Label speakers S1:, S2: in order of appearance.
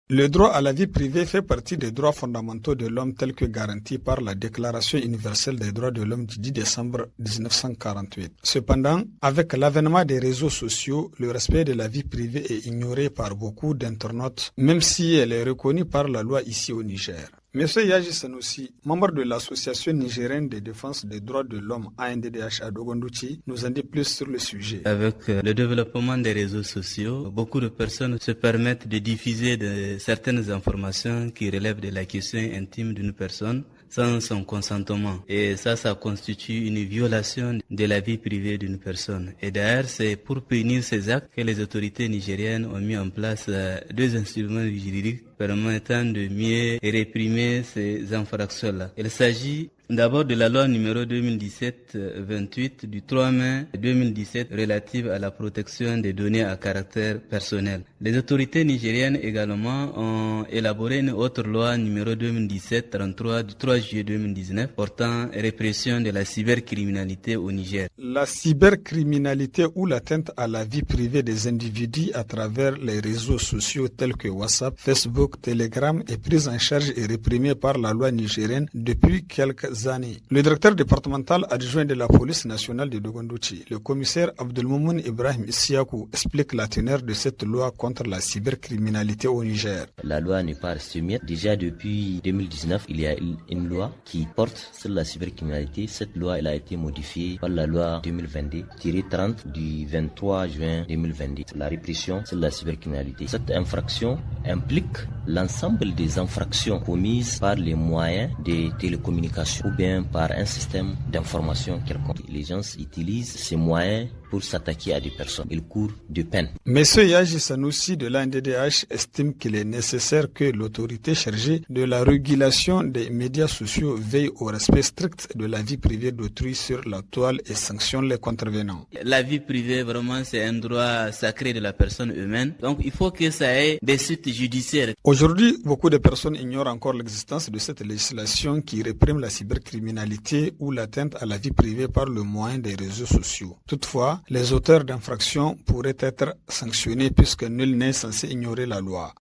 S1: Le droit à la vie privée fait partie des droits fondamentaux de l'homme tels que garantis par la Déclaration universelle des droits de l'homme du 10 décembre 1948. Cependant, avec l'avènement des réseaux sociaux, le respect de la vie privée est ignoré par beaucoup d'internautes, même si elle est reconnue par la loi ici au Niger. Monsieur Yaji Sanoussi, membre de l'Association nigérienne de défense des droits de l'homme ANDDH à Dogondouchi, nous en dit plus sur le sujet.
S2: Avec le développement des réseaux sociaux, beaucoup de personnes se permettent de diffuser certaines informations qui relèvent de la question intime d'une personne sans son consentement. Et ça constitue une violation de la vie privée d'une personne. Et d'ailleurs, c'est pour punir ces actes que les autorités nigériennes ont mis en place deux instruments juridiques permettant de mieux réprimer ces infractions-là. Il s'agit d'abord de la loi numéro 2017-28 du 3 mai 2017 relative à la protection des données à caractère personnel. Les autorités nigériennes également ont élaboré une autre loi numéro 2017-33 du 3 juillet 2019 portant répression de la cybercriminalité au Niger.
S1: La cybercriminalité ou l'atteinte à la vie privée des individus à travers les réseaux sociaux tels que WhatsApp, Facebook, Telegram est prise en charge et réprimée par la loi nigérienne depuis quelques années. Le directeur départemental adjoint de la police nationale de Dogondouchi, le commissaire Abdelmoumoun Ibrahim Issiakou, explique la teneur de cette loi contre la cybercriminalité au Niger.
S3: La loi n'est pas restée muette. Déjà depuis 2019, il y a une loi qui porte sur la cybercriminalité. Cette loi elle a été modifiée par la loi 2022-30 du 23 juin 2022. La répression sur la cybercriminalité. Cette infraction implique l'ensemble des infractions commises par les moyens des télécommunications ou bien par un système d'information quelconque. Les gens utilisent ces moyens pour s'attaquer à des personnes. Ils courent de peine.
S1: Monsieur Yaji Sanoussi de l'ANDDH estime qu'il est nécessaire que l'autorité chargée de la régulation des médias sociaux veille au respect strict de la vie privée d'autrui sur la toile et sanctionne les contrevenants.
S2: La vie privée, vraiment, c'est un droit sacré de la personne humaine. Donc, il faut que ça ait des suites judiciaires.
S1: Aujourd'hui, beaucoup de personnes ignorent encore l'existence de cette législation qui réprime la cybercriminalité ou l'atteinte à la vie privée par le moyen des réseaux sociaux. Toutefois, les auteurs d'infractions pourraient être sanctionnés puisque nul n'est censé ignorer la loi.